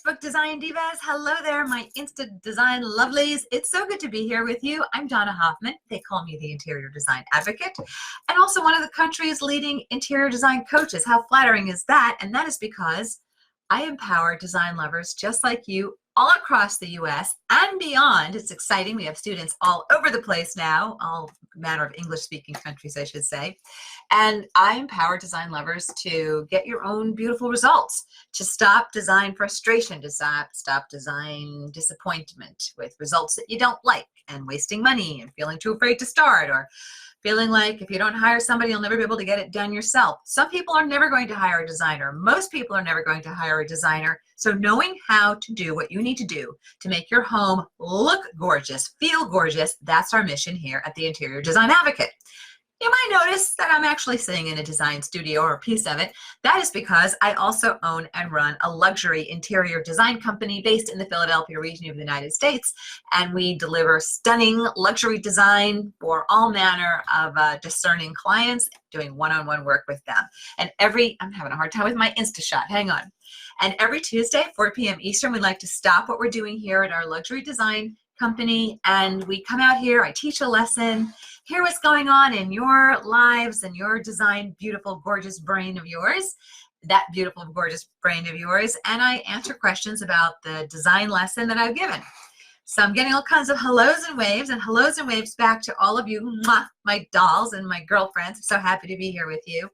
Facebook Design Divas. Hello there, my Insta Design Lovelies. It's so good to be here with you. I'm Donna Hoffman. They call me the Interior Design Advocate, and also one of the country's leading interior design coaches. How flattering is that? And that is because I empower design lovers just like you all across the US and beyond. It's exciting. We have students all over the place now, all manner of English-speaking countries, I should say. And I empower design lovers to get your own beautiful results, to stop design frustration, to stop design disappointment with results that you don't like and wasting money and feeling too afraid to start, or feeling like if you don't hire somebody, you'll never be able to get it done yourself. Some people are never going to hire a designer. Most people are never going to hire a designer. So knowing how to do what you need to do to make your home look gorgeous, feel gorgeous, that's our mission here at the Interior Design Advocate. You might notice that I'm actually sitting in a design studio, or a piece of it. That is because I also own and run a luxury interior design company based in the Philadelphia region of the United States, and we deliver stunning luxury design for all manner of discerning clients, doing one-on-one work with them. And I'm having a hard time with my Insta shot, hang on. And every Tuesday, 4 p.m. Eastern, we like to stop what we're doing here at our luxury design company, and we come out here, I teach a lesson, hear what's going on in your lives and your design, beautiful, gorgeous brain of yours, that beautiful, gorgeous brain of yours, and I answer questions about the design lesson that I've given. So I'm getting all kinds of hellos and waves back to all of you, mwah, my dolls and my girlfriends. I'm so happy to be here with you.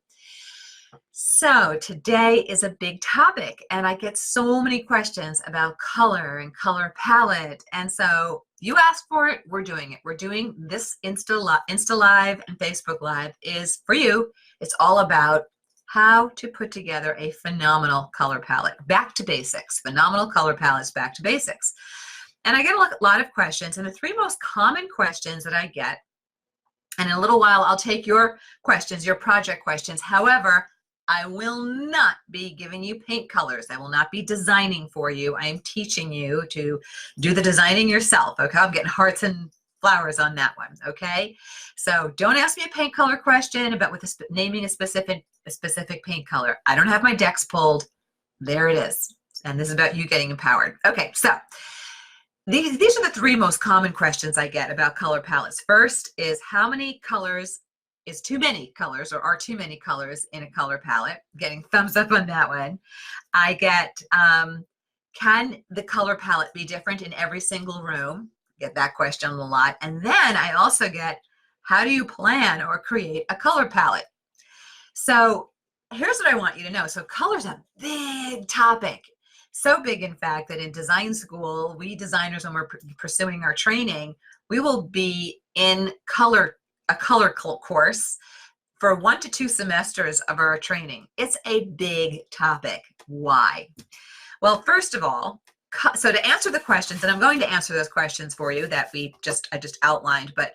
So today is a big topic, and I get so many questions about color and color palette. And so you asked for it, we're doing it. We're doing this Insta Live and Facebook Live is for you. It's all about how to put together a phenomenal color palette. Back to basics, phenomenal color palettes, back to basics. And I get a lot of questions, and the three most common questions that I get, and in a little while I'll take your questions, your project questions. However, I will not be giving you paint colors. I will not be designing for you. I am teaching you to do the designing yourself, okay? I'm getting hearts and flowers on that one, okay? So don't ask me a paint color question about naming a specific paint color. I don't have my decks pulled. There it is. And this is about you getting empowered. Okay, so these are the three most common questions I get about color palettes. First is, how many colors is too many colors, or are too many colors in a color palette? Getting thumbs up on that one. I get, can the color palette be different in every single room? Get that question a lot. And then I also get, how do you plan or create a color palette? So here's what I want you to know. So color's a big topic. So big, in fact, that in design school, we designers, when we're pursuing our training, we will be in a color course for 1 to 2 semesters of our training. It's a big topic. Why? Well, first of all, so to answer the questions, and I'm going to answer those questions for you that I just outlined, but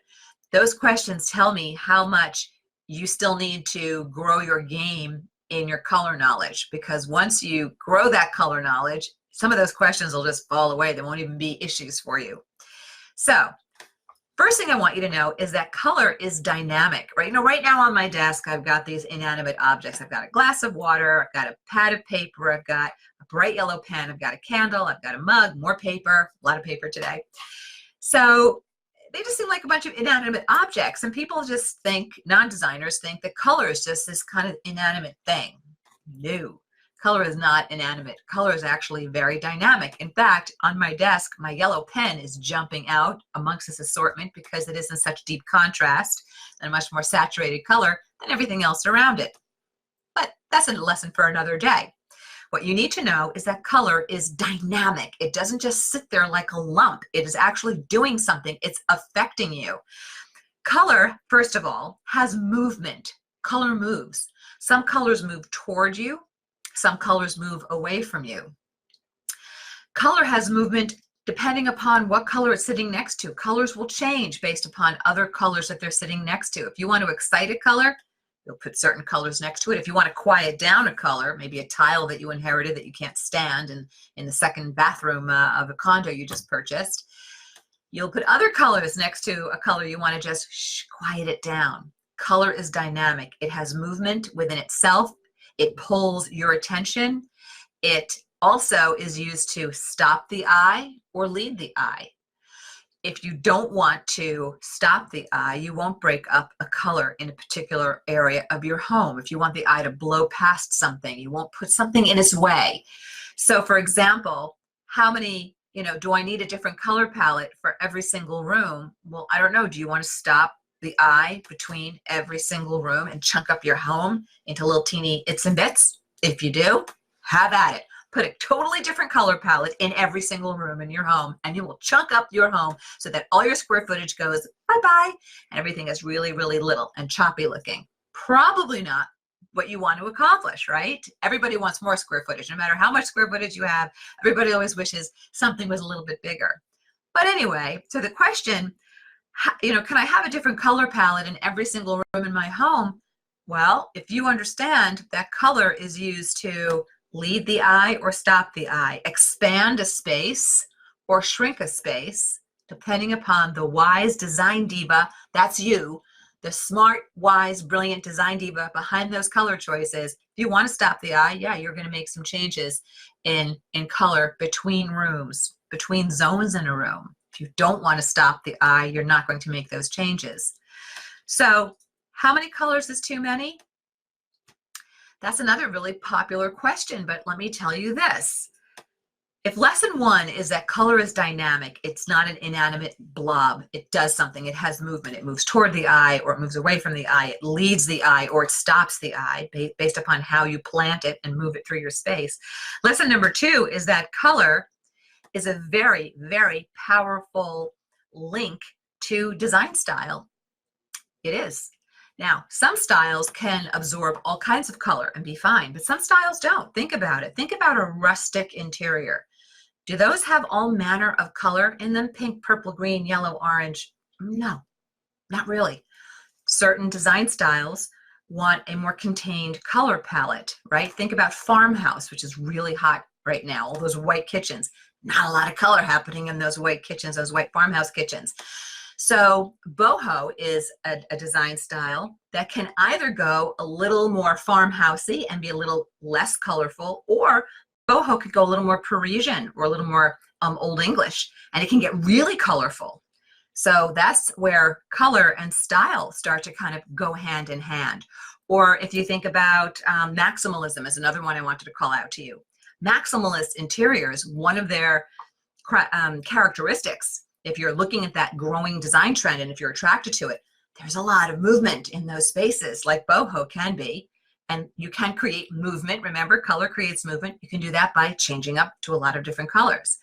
those questions tell me how much you still need to grow your game in your color knowledge, because once you grow that color knowledge, some of those questions will just fall away. They won't even be issues for you. So first thing I want you to know is that color is dynamic, right? Right now on my desk, I've got these inanimate objects. I've got a glass of water, I've got a pad of paper, I've got a bright yellow pen, I've got a candle, I've got a mug, more paper, a lot of paper today. So they just seem like a bunch of inanimate objects, and people just think, non-designers think that color is just this kind of inanimate thing. No. Color is not inanimate. Color is actually very dynamic. In fact, on my desk, my yellow pen is jumping out amongst this assortment because it is in such deep contrast and a much more saturated color than everything else around it. But that's a lesson for another day. What you need to know is that color is dynamic. It doesn't just sit there like a lump. It is actually doing something. It's affecting you. Color, first of all, has movement. Color moves. Some colors move toward you. Some colors move away from you. Color has movement depending upon what color it's sitting next to. Colors will change based upon other colors that they're sitting next to. If you want to excite a color, you'll put certain colors next to it. If you want to quiet down a color, maybe a tile that you inherited that you can't stand in the second bathroom of a condo you just purchased, you'll put other colors next to a color you want to just quiet it down. Color is dynamic. It has movement within itself. It pulls your attention. It also is used to stop the eye or lead the eye. If you don't want to stop the eye, you won't break up a color in a particular area of your home. If you want the eye to blow past something, you won't put something in its way. So for example, how many, do I need a different color palette for every single room? Well, I don't know. Do you want to stop the eye between every single room and chunk up your home into little teeny its and bits? If you do, have at it. Put a totally different color palette in every single room in your home, and you will chunk up your home so that all your square footage goes bye-bye, and everything is really, really little and choppy looking. Probably not what you want to accomplish, right? Everybody wants more square footage. No matter how much square footage you have, everybody always wishes something was a little bit bigger. But anyway, so the question, can I have a different color palette in every single room in my home? Well, if you understand that color is used to lead the eye or stop the eye, expand a space or shrink a space, depending upon the wise design diva, that's you, the smart, wise, brilliant design diva behind those color choices. If you want to stop the eye, yeah, you're going to make some changes in color between rooms, between zones in a room. If you don't want to stop the eye, you're not going to make those changes. So how many colors is too many? That's another really popular question, but let me tell you this. If lesson one is that color is dynamic, it's not an inanimate blob. It does something. It has movement. It moves toward the eye, or it moves away from the eye. It leads the eye, or it stops the eye based upon how you plant it and move it through your space. Lesson number two is that color is a very, very powerful link to design style. It is. Now, some styles can absorb all kinds of color and be fine, but some styles don't. Think about it. Think about a rustic interior. Do those have all manner of color in them? Pink, purple, green, yellow, orange? No, not really. Certain design styles want a more contained color palette, right? Think about farmhouse, which is really hot right now. All those white kitchens. Not a lot of color happening in those white kitchens, those white farmhouse kitchens. So boho is a design style that can either go a little more farmhousey and be a little less colorful, or boho could go a little more Parisian or a little more Old English, and it can get really colorful. So that's where color and style start to kind of go hand in hand. Or if you think about maximalism is another one I wanted to call out to you. Maximalist interiors, one of their characteristics, if you're looking at that growing design trend and if you're attracted to it, there's a lot of movement in those spaces, like boho can be. And you can create movement. Remember, color creates movement. You can do that by changing up to a lot of different colors.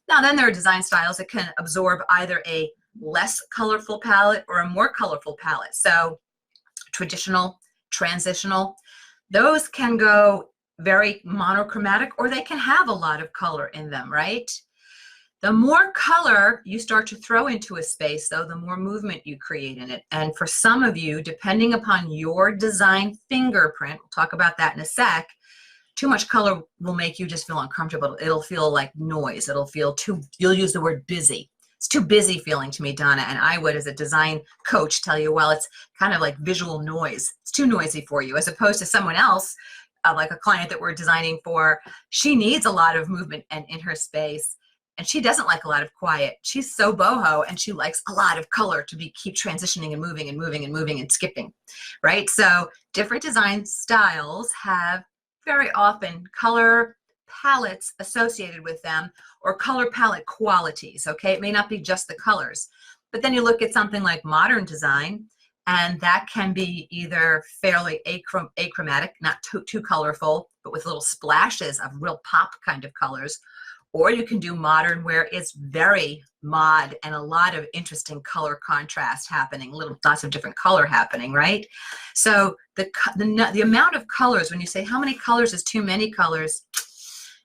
Now, then there are design styles that can absorb either a less colorful palette or a more colorful palette. So traditional, transitional, those can go very monochromatic, or they can have a lot of color in them, right? The more color you start to throw into a space, though, the more movement you create in it. And for some of you, depending upon your design fingerprint, we'll talk about that in a sec, too much color will make you just feel uncomfortable. It'll feel like noise. It'll feel too, you'll use the word busy. It's too busy feeling to me, Donna, and I would, as a design coach, tell you, well, it's kind of like visual noise. It's too noisy for you, as opposed to someone else, like a client that we're designing for. She needs a lot of movement and in her space. And she doesn't like a lot of quiet. She's so boho, and she likes a lot of color to keep transitioning and moving and moving and moving and skipping, right? So different design styles have very often color palettes associated with them, or color palette qualities, okay? It may not be just the colors. But then you look at something like modern design, and that can be either fairly achromatic, not too colorful, but with little splashes of real pop kind of colors. Or you can do modern where it's very mod and a lot of interesting color contrast happening, lots of different color happening, right? So the amount of colors, when you say how many colors is too many colors,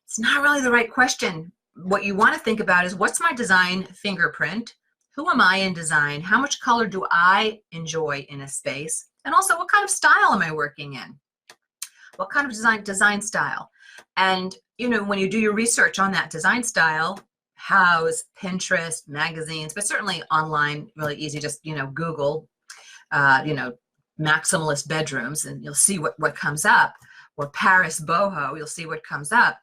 it's not really the right question. What you want to think about is, what's my design fingerprint? Who am I in design? How much color do I enjoy in a space? And also, what kind of style am I working in? What kind of design style? And when you do your research on that design style, Houzz, Pinterest, magazines, but certainly online, really easy, just, Google, maximalist bedrooms, and you'll see what comes up, or Paris boho, you'll see what comes up.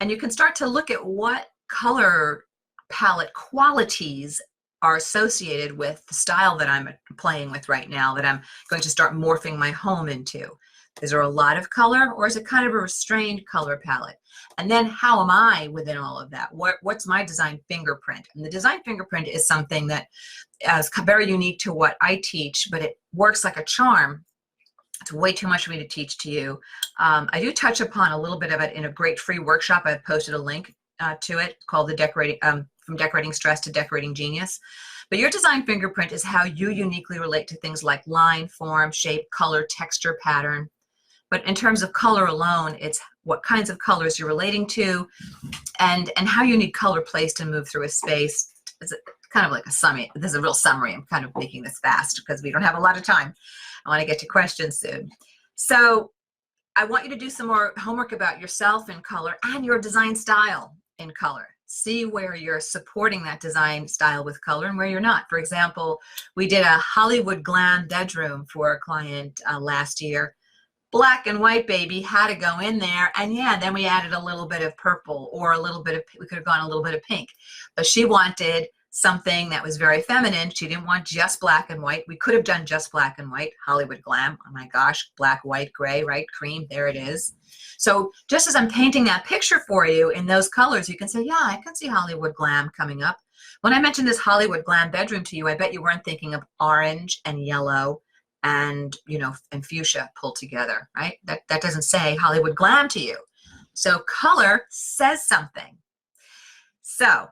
And you can start to look at what color palette qualities are associated with the style that I'm playing with right now, that I'm going to start morphing my home into. Is there a lot of color, or is it kind of a restrained color palette? And then how am I within all of that? What's my design fingerprint? And the design fingerprint is something that is very unique to what I teach, but it works like a charm. It's way too much for me to teach to you. I do touch upon a little bit of it in a great free workshop. I've posted a link to it called From Decorating Stress to Decorating Genius. But your design fingerprint is how you uniquely relate to things like line, form, shape, color, texture, pattern. But in terms of color alone, it's what kinds of colors you're relating to, and how you need color placed and move through a space. It's kind of like a summary. This is a real summary. I'm kind of making this fast because we don't have a lot of time. I want to get to questions soon. So I want you to do some more homework about yourself in color and your design style in color. See where you're supporting that design style with color and where you're not. For example, we did a Hollywood glam bedroom for a client last year. Black and white, baby, had to go in there. And yeah, then we added a little bit of purple, or a little bit of, we could have gone a little bit of pink. But she wanted something that was very feminine. She didn't want just black and white. We could have done just black and white, Hollywood glam. Oh my gosh, black, white, gray, right? Cream, there it is. So just as I'm painting that picture for you in those colors, you can say, yeah, I can see Hollywood glam coming up. When I mentioned this Hollywood glam bedroom to you, I bet you weren't thinking of orange and yellow and, you know, and fuchsia pulled together, right? That doesn't say Hollywood glam to you. So color says something. So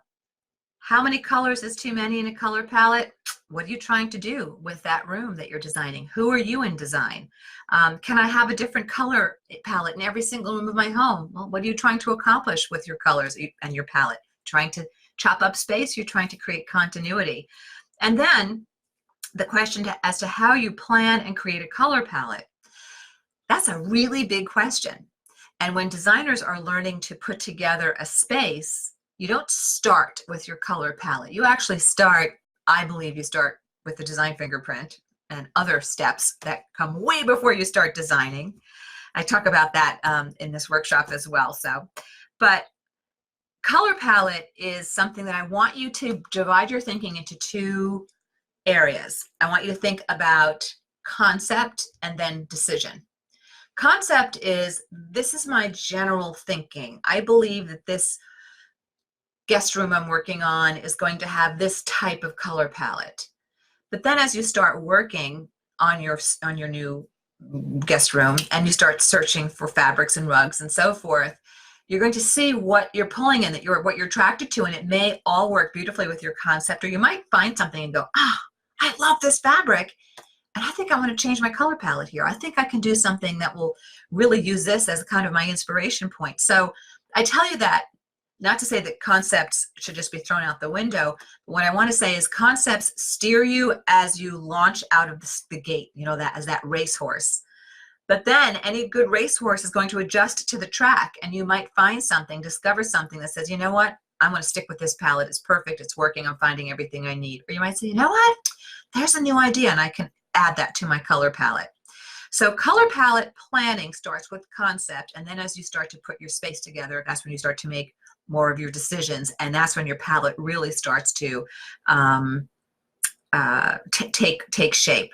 how many colors is too many in a color palette? What are you trying to do with that room that you're designing? Who are you in design? Can I have a different color palette in every single room of my home? Well, what are you trying to accomplish with your colors and your palette? Trying to chop up space? You're trying to create continuity. And then the question as to how you plan and create a color palette. That's a really big question. And when designers are learning to put together a space, you don't start with your color palette. You actually start, I believe you start with the design fingerprint and other steps that come way before you start designing. I talk about that in this workshop as well. But color palette is something that I want you to divide your thinking into two areas. I want you to think about concept and then decision. Concept is, this is my general thinking. I believe that this guest room I'm working on is going to have this type of color palette. But then as you start working on your new guest room and you start searching for fabrics and rugs and so forth, you're going to see what you're pulling in, what you're attracted to, and it may all work beautifully with your concept, or you might find something and go, I love this fabric, and I think I want to change my color palette here. I think I can do something that will really use this as kind of my inspiration point. So I tell you that, not to say that concepts should just be thrown out the window, but what I want to say is concepts steer you as you launch out of the gate, you know, that as that racehorse. But then any good racehorse is going to adjust to the track, and you might find something, discover something that says, you know what, I'm going to stick with this palette. It's perfect. It's working. I'm finding everything I need. Or you might say, you know what, there's a new idea, and I can add that to my color palette. So color palette planning starts with concept, and then as you start to put your space together, that's when you start to make more of your decisions, and that's when your palette really starts to take shape.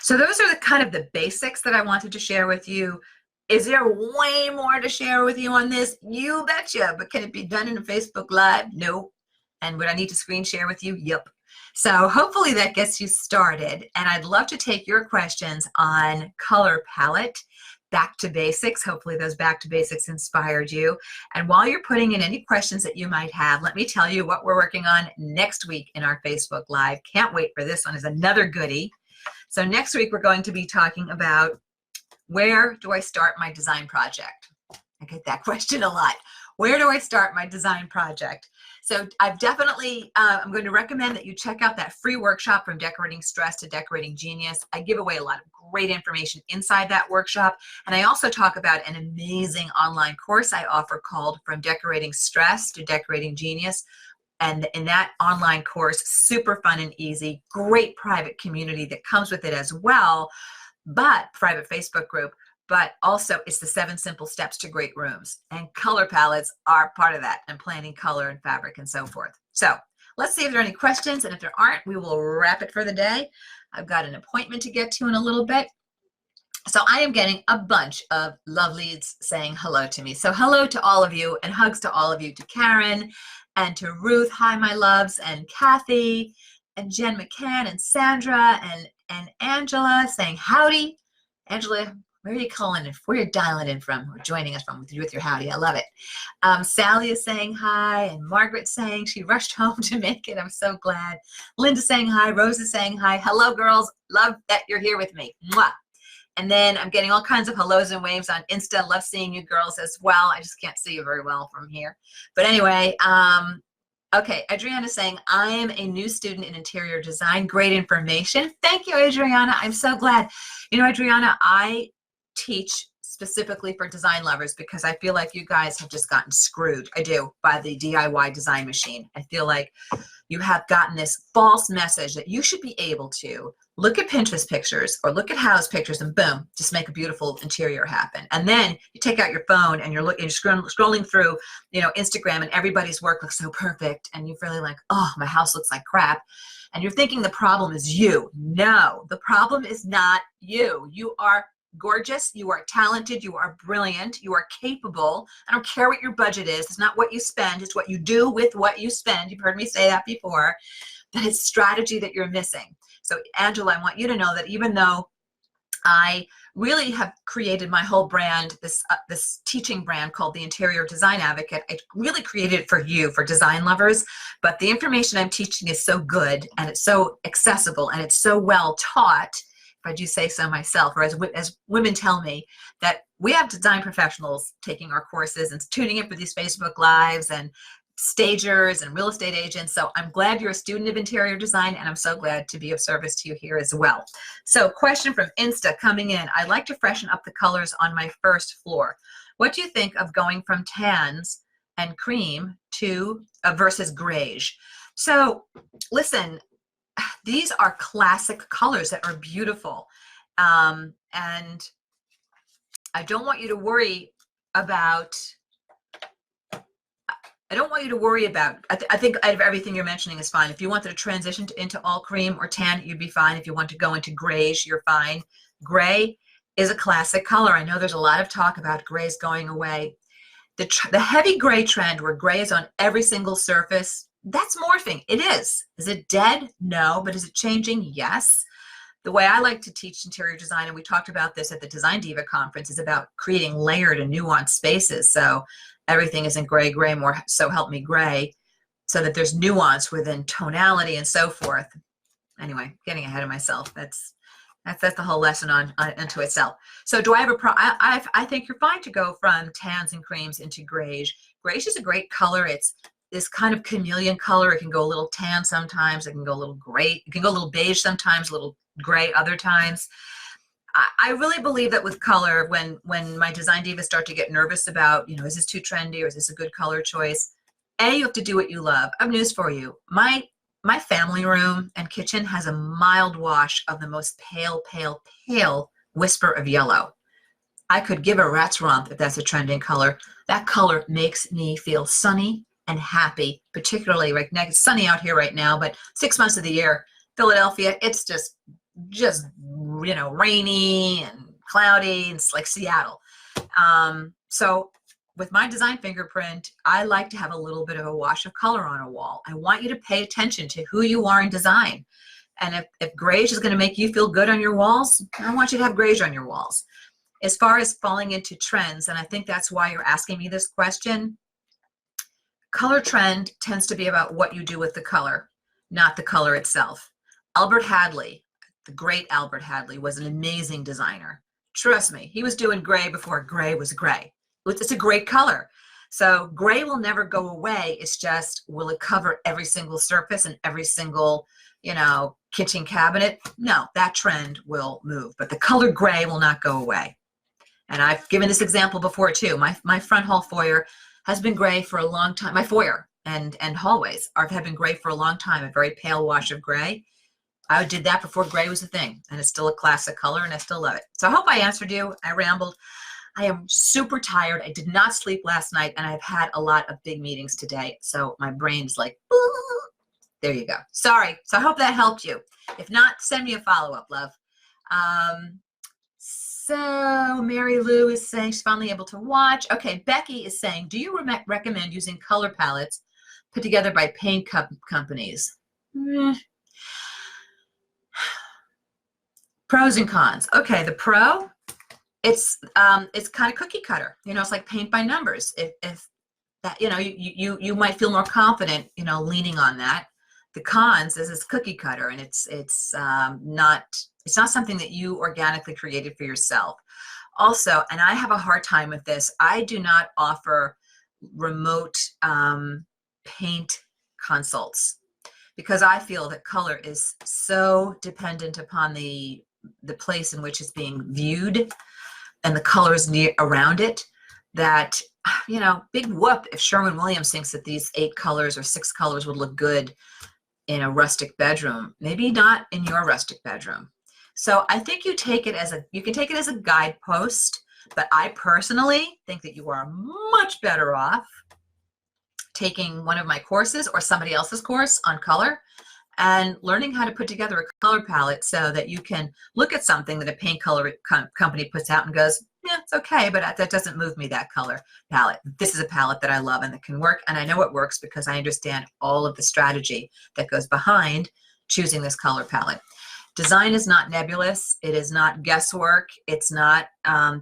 So those are the kind of the basics that I wanted to share with you. Is there way more to share with you on this? You betcha, but can it be done in a Facebook Live? Nope. And would I need to screen share with you? Yep. So hopefully that gets you started, and I'd love to take your questions on color palette, back to basics. Hopefully those back to basics inspired you. And while you're putting in any questions that you might have, let me tell you what we're working on next week in our Facebook Live. Can't wait for this one. Is another goodie. So next week we're going to be talking about, where do I start my design project? I get that question a lot. Where do I start my design project? So I've definitely, I'm going to recommend that you check out that free workshop, From Decorating Stress to Decorating Genius. I give away a lot of great information inside that workshop. And I also talk about an amazing online course I offer called From Decorating Stress to Decorating Genius. And in that online course, super fun and easy, great private community that comes with it as well, but private Facebook group. but also it's the 7 simple steps to great rooms. And color palettes are part of that, and planning color and fabric and so forth. So let's see if there are any questions. And if there aren't, we will wrap it for the day. I've got an appointment to get to in a little bit. So I am getting a bunch of lovelies saying hello to me. So hello to all of you, and hugs to all of you, to Karen and to Ruth, hi my loves, and Kathy and Jen McCann and Sandra and Angela saying howdy. Angela, where are you calling in? Where are you dialing in from or joining us from with your howdy? I love it. Sally is saying hi, and Margaret saying she rushed home to make it. I'm so glad. Linda saying hi. Rose is saying hi. Hello, girls. Love that you're here with me. Mwah. And then I'm getting all kinds of hellos and waves on Insta. Love seeing you girls as well. I just can't see you very well from here. But anyway, okay, Adriana saying, I am a new student in interior design. Great information. Thank you, Adriana. I'm so glad. You know, Adriana, I teach specifically for design lovers because I feel like you guys have just gotten screwed. I do, by the DIY design machine. I feel like you have gotten this false message that you should be able to look at Pinterest pictures or look at house pictures and boom, just make a beautiful interior happen. And then you take out your phone and you're scrolling through, you know, Instagram, and everybody's work looks so perfect, and you're really like, oh, my house looks like crap. And you're thinking the problem is you. No, the problem is not you. You are gorgeous, you are talented, you are brilliant, you are capable. I don't care what your budget is. It's not what you spend, it's what you do with what you spend. You've heard me say that before, but it's strategy that you're missing. So Angela, I want you to know that even though I really have created my whole brand, this teaching brand called the Interior Design Advocate, I really created it for you, for design lovers, but the information I'm teaching is so good, and it's so accessible, and it's so well taught, if I do say so myself, or as women tell me, that we have design professionals taking our courses and tuning in for these Facebook Lives and stagers and real estate agents. So I'm glad you're a student of interior design, and I'm so glad to be of service to you here as well. So question from Insta coming in. I like to freshen up the colors on my first floor. What do you think of going from tans and cream to versus greige? So listen, these are classic colors that are beautiful. And I don't want you to worry about, I think everything you're mentioning is fine. If you wanted to transition into all cream or tan, you'd be fine. If you want to go into greige, you're fine. Gray is a classic color. I know there's a lot of talk about grays going away. The heavy gray trend where gray is on every single surface, that's morphing. It is. Is it dead? No. But is it changing? Yes. The way I like to teach interior design, and we talked about this at the Design Diva conference, is about creating layered and nuanced spaces. So everything isn't gray, more so help me gray, so that there's nuance within tonality and so forth. Anyway, getting ahead of myself. That's the whole lesson on into itself. So do I have I think you're fine to go from tans and creams into greige. Greige is a great color. It's this kind of chameleon color. It can go a little tan sometimes. It can go a little gray. It can go a little beige sometimes, a little gray other times. I really believe that with color, when my design divas start to get nervous about, you know, is this too trendy or is this a good color choice? You have to do what you love. I have news for you. My family room and kitchen has a mild wash of the most pale, pale, pale whisper of yellow. I could give a rat's rump if that's a trending color. That color makes me feel sunny and happy, particularly right now. It's sunny out here right now, but 6 months of the year, Philadelphia, it's just you know, rainy and cloudy. It's like Seattle. So with my design fingerprint, I like to have a little bit of a wash of color on a wall. I want you to pay attention to who you are in design. And if greige is going to make you feel good on your walls, I want you to have greige on your walls. As far as falling into trends, and I think that's why you're asking me this question, color trend tends to be about what you do with the color, not the color itself. Albert Hadley, the great Albert Hadley, was an amazing designer. Trust me, he was doing gray before gray was gray. It's a great color. So gray will never go away. It's just, will it cover every single surface and every single, you know, kitchen cabinet? No, that trend will move, but the color gray will not go away. And I've given this example before too. My front hall foyer has been gray for a long time. My foyer and hallways have been gray for a long time, a very pale wash of gray. I did that before gray was a thing, and it's still a classic color, and I still love it. So I hope I answered you. I rambled. I am super tired. I did not sleep last night, and I've had a lot of big meetings today, so my brain's like, there you go. Sorry. So I hope that helped you. If not, send me a follow-up, love. So Mary Lou is saying she's finally able to watch. Okay, Becky is saying, do you recommend using color palettes put together by paint companies? Pros and cons. Okay, the pro, it's kind of cookie cutter. You know, it's like paint by numbers. If that, you know, you might feel more confident, you know, leaning on that. The cons is it's cookie cutter, and it's not something that you organically created for yourself. Also, and I have a hard time with this, I do not offer remote paint consults, because I feel that color is so dependent upon the place in which it's being viewed and the colors around it, that, you know, big whoop if Sherwin-Williams thinks that these 8 colors or 6 colors would look good in a rustic bedroom, maybe not in your rustic bedroom. So I think you can take it as a guidepost, but I personally think that you are much better off taking one of my courses or somebody else's course on color and learning how to put together a color palette so that you can look at something that a paint color company puts out and goes, yeah, it's okay, but that doesn't move me, that color palette. This is a palette that I love and that can work, and I know it works because I understand all of the strategy that goes behind choosing this color palette. Design is not nebulous. It is not guesswork. It's not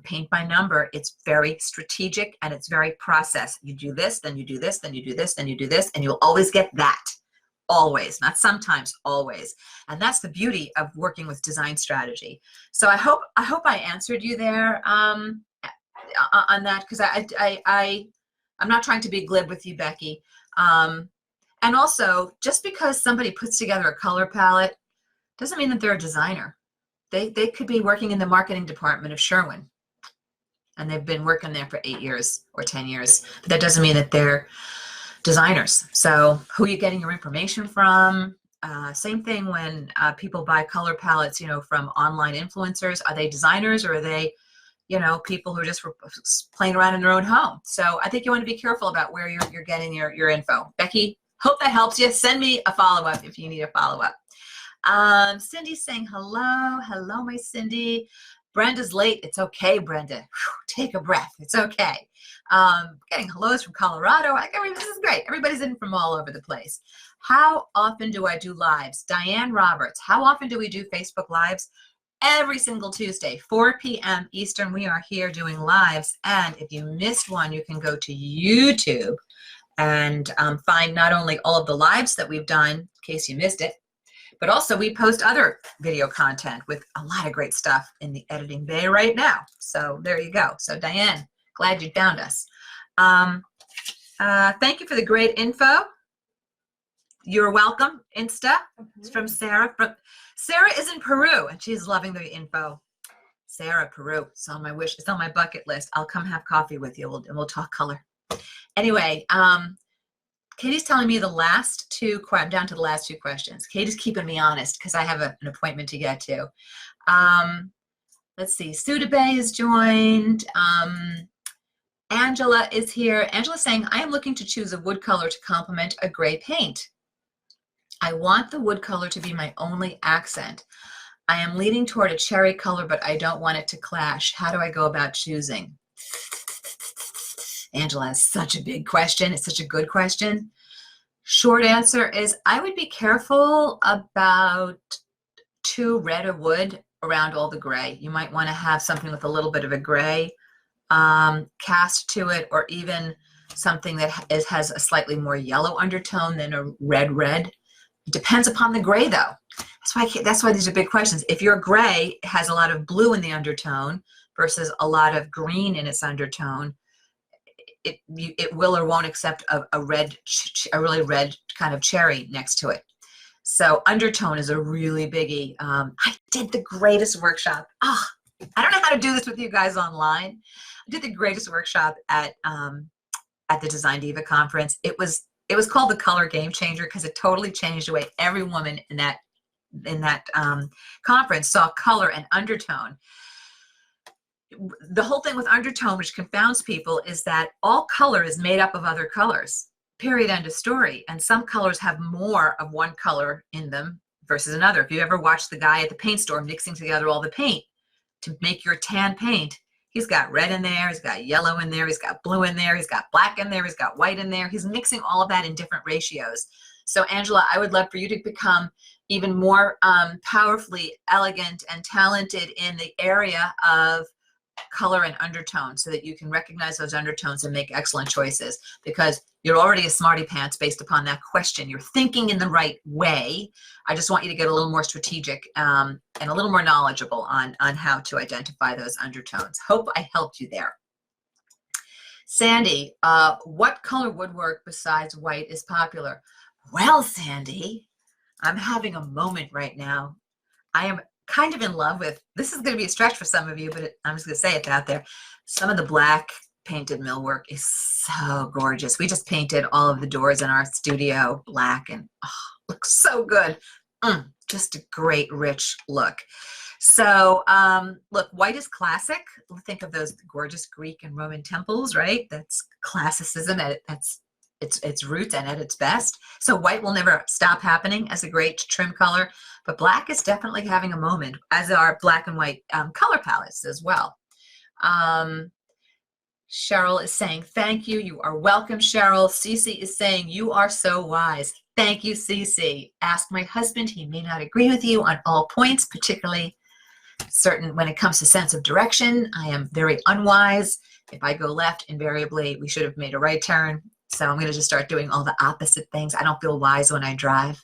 paint by number. It's very strategic, and it's very process. You do this, then you do this, then you do this, then you do this, and you'll always get that. Always, not sometimes, always. And that's the beauty of working with design strategy. So I hope I answered you there on that, because I'm not trying to be glib with you, Becky. And also, just because somebody puts together a color palette doesn't mean that they're a designer. They could be working in the marketing department of Sherwin, and they've been working there for 8 years or 10 years. But that doesn't mean that they're designers. So who are you getting your information from? Same thing when people buy color palettes, you know, from online influencers. Are they designers, or are they, you know, people who are just playing around in their own home? So I think you want to be careful about where you're getting your info. Becky, hope that helps you. Send me a follow-up if you need a follow-up. Cindy's saying hello. Hello, my Cindy. Brenda's late. It's okay, Brenda. Whew, take a breath. It's okay. Getting hellos from Colorado. This is great. Everybody's in from all over the place. How often do I do lives? Diane Roberts. How often do we do Facebook Lives? Every single Tuesday, 4 p.m. Eastern, we are here doing lives. And if you missed one, you can go to YouTube and find not only all of the lives that we've done, in case you missed it, but also we post other video content with a lot of great stuff in the editing bay right now. So there you go. So Diane, glad you found us. Thank you for the great info. You're welcome. Insta. It's from Sarah. Sarah is in Peru, and she's loving the info. Sarah, Peru. It's on my wish. It's on my bucket list. I'll come have coffee with you, and we'll talk color. Anyway, Katie's telling me the last two. I'm down to the last 2 questions. Katie's keeping me honest because I have an appointment to get to. Let's see. Sudabe is joined. Angela is here. Angela's saying, I am looking to choose a wood color to complement a gray paint. I want the wood color to be my only accent. I am leaning toward a cherry color, but I don't want it to clash. How do I go about choosing? Angela has such a big question. It's such a good question. Short answer is I would be careful about too red a wood around all the gray. You might want to have something with a little bit of a gray cast to it, or even something that has a slightly more yellow undertone than a red. It depends upon the gray, though. That's why these are big questions. If your gray has a lot of blue in the undertone versus a lot of green in its undertone, it will or won't accept a really red kind of cherry next to it. So undertone is a really biggie. I did the greatest workshop. I don't know how to do this with you guys online. I did the greatest workshop at the Design Diva conference. It was called the Color Game Changer because it totally changed the way every woman in that conference saw color and undertone. The whole thing with undertone, which confounds people, is that all color is made up of other colors, period, end of story. And some colors have more of one color in them versus another. If you ever watched the guy at the paint store mixing together all the paint to make your tan paint, he's got red in there, he's got yellow in there, he's got blue in there, he's got black in there, he's got white in there. He's mixing all of that in different ratios. So Angela, I would love for you to become even more powerfully elegant and talented in the area of color and undertone, so that you can recognize those undertones and make excellent choices, because you're already a smarty pants based upon that question. You're thinking in the right way. I just want you to get a little more strategic and a little more knowledgeable on how to identify those undertones. Hope I helped you there. Sandy, what color woodwork besides white is popular? Well, Sandy, I'm having a moment right now. I am kind of in love with, this is going to be a stretch for some of you, but I'm just going to say it out there. Some of the black painted millwork is so gorgeous. We just painted all of the doors in our studio black, and looks so good. Just a great, rich look. So look, white is classic. Think of those gorgeous Greek and Roman temples, right? That's classicism at its roots and at its best. So white will never stop happening as a great trim color, but black is definitely having a moment, as are black and white color palettes as well. Cheryl is saying, thank you. You are welcome, Cheryl. Cece is saying, you are so wise. Thank you, Cece. Ask my husband. He may not agree with you on all points, particularly certain when it comes to sense of direction. I am very unwise. If I go left, invariably, we should have made a right turn. So I'm going to just start doing all the opposite things. I don't feel wise when I drive.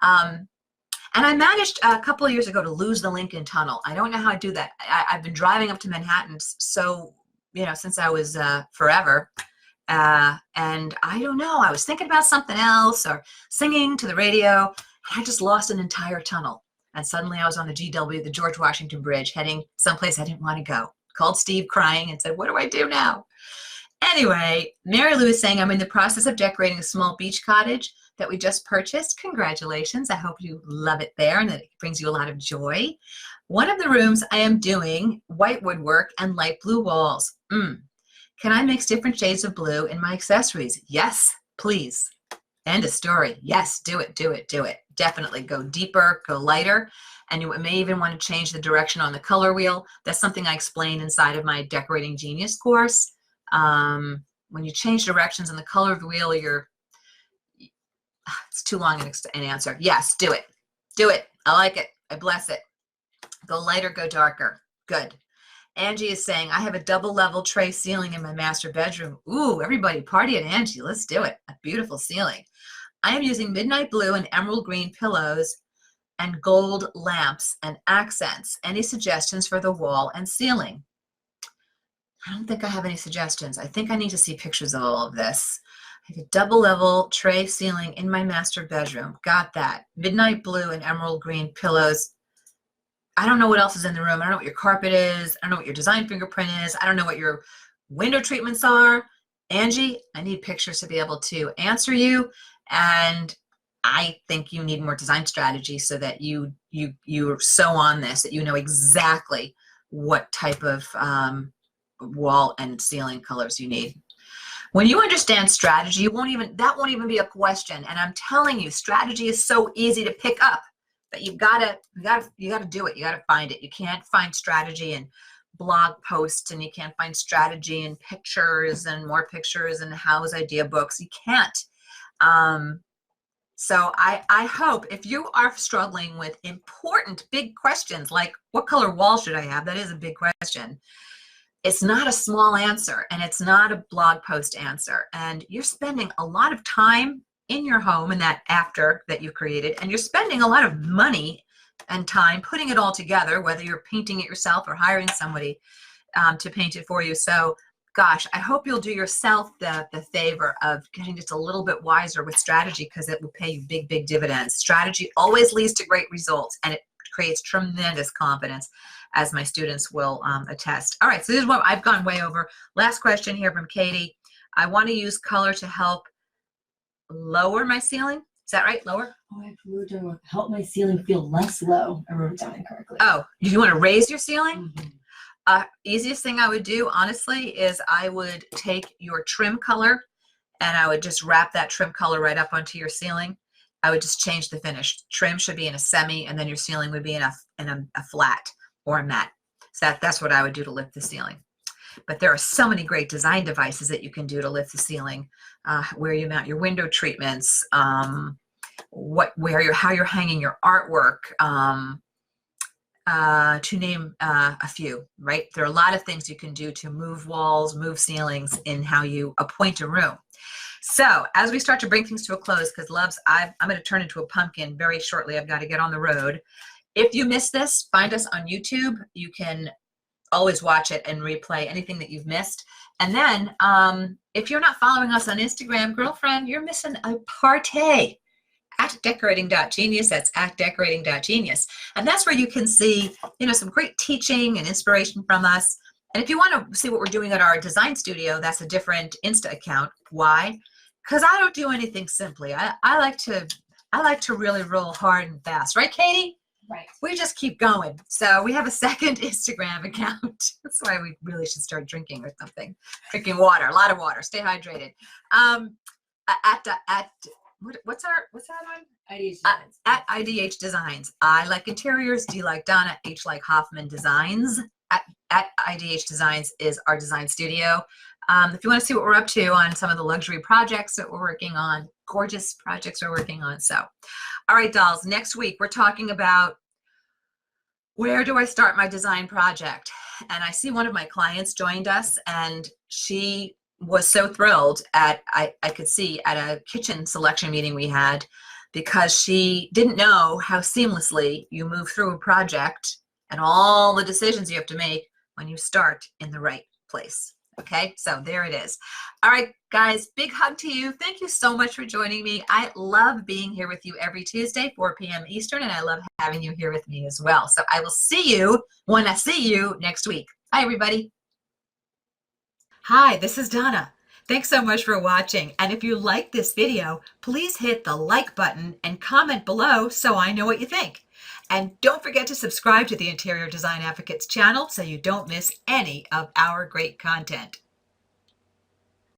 And I managed a couple of years ago to lose the Lincoln Tunnel. I don't know how I do that. I've been driving up to Manhattan since I was forever. And I don't know, I was thinking about something else or singing to the radio, and I just lost an entire tunnel. And suddenly I was on the GW, the George Washington Bridge, heading someplace I didn't want to go. Called Steve crying and said, what do I do now? Anyway, Mary Lou is saying, I'm in the process of decorating a small beach cottage that we just purchased. Congratulations. I hope you love it there and that it brings you a lot of joy. One of the rooms I am doing white woodwork and light blue walls. Can I mix different shades of blue in my accessories? Yes, please. End of story. Yes, do it, do it, do it. Definitely go deeper, go lighter. And you may even want to change the direction on the color wheel. That's something I explain inside of my Decorating Genius course. When you change directions in the color of the wheel, it's too long an answer. Yes, do it. Do it. I like it. I bless it. Go lighter, go darker. Good. Angie is saying, I have a double level tray ceiling in my master bedroom. Ooh, everybody party at Angie. Let's do it. A beautiful ceiling. I am using midnight blue and emerald green pillows and gold lamps and accents. Any suggestions for the wall and ceiling? I don't think I have any suggestions. I think I need to see pictures of all of this. I have a double level tray ceiling in my master bedroom. Got that. Midnight blue and emerald green pillows. I don't know what else is in the room. I don't know what your carpet is. I don't know what your design fingerprint is. I don't know what your window treatments are. Angie, I need pictures to be able to answer you. And I think you need more design strategy so that you're so on this that you know exactly what type of wall and ceiling colors you need. When you understand strategy, that won't even be a question. And I'm telling you, strategy is so easy to pick up. But you gotta do it. You gotta find it. You can't find strategy in blog posts, and you can't find strategy in pictures and more pictures and house idea books. You can't. So I hope if you are struggling with important big questions like what color wall should I have? That is a big question. It's not a small answer, and it's not a blog post answer. And you're spending a lot of time in your home and that after that you created, and you're spending a lot of money and time putting it all together, whether you're painting it yourself or hiring somebody to paint it for you. So gosh, I hope you'll do yourself the favor of getting just a little bit wiser with strategy, because it will pay you big, big dividends. Strategy always leads to great results, and it creates tremendous confidence, as my students will attest. All right, so this is what I've gone way over. Last question here from Katie. I want to use color to help lower my ceiling. Is that right? Lower? Oh, I wrote down help my ceiling feel less low. I wrote it down incorrectly. Oh, you want to raise your ceiling? Mm-hmm. Easiest thing I would do, honestly, is I would take your trim color and I would just wrap that trim color right up onto your ceiling. I would just change the finish. Trim should be in a semi, and then your ceiling would be in a flat or a matte. So that's what I would do to lift the ceiling. But there are so many great design devices that you can do to lift the ceiling, where you mount your window treatments, how you're hanging your artwork, to name a few, right? There are a lot of things you can do to move walls, move ceilings in how you appoint a room. So as we start to bring things to a close, because loves, I'm going to turn into a pumpkin very shortly. I've got to get on the road. If you missed this, find us on YouTube. You can always watch it and replay anything that you've missed. And then if you're not following us on Instagram, girlfriend, you're missing a party. At decorating.genius, that's at decorating.genius. And that's where you can see, some great teaching and inspiration from us. And if you want to see what we're doing at our design studio, that's a different Insta account. Why? Because I don't do anything simply. I like to really roll hard and fast. Right, Katie? Right. We just keep going. So we have a second Instagram account. That's why we really should start drinking or something. Drinking water, a lot of water. Stay hydrated. What's that on? IDH Designs. At IDH Designs. I like interiors. D like Donna. H like Hoffman Designs. At IDH Designs is our design studio. If you want to see what we're up to on some of the luxury projects that we're working on, gorgeous projects we're working on. So, all right, dolls, next week we're talking about where do I start my design project? And I see one of my clients joined us, and she was so thrilled I could see at a kitchen selection meeting we had, because she didn't know how seamlessly you move through a project and all the decisions you have to make when you start in the right place. Okay, so there it is. All right, guys, big hug to you. Thank you so much for joining me. I love being here with you every Tuesday, 4 p.m. Eastern, and I love having you here with me as well. So I will see you when I see you next week. Bye, everybody. Hi, this is Donna. Thanks so much for watching. And if you like this video, please hit the like button and comment below so I know what you think. And don't forget to subscribe to the Interior Design Advocates channel so you don't miss any of our great content.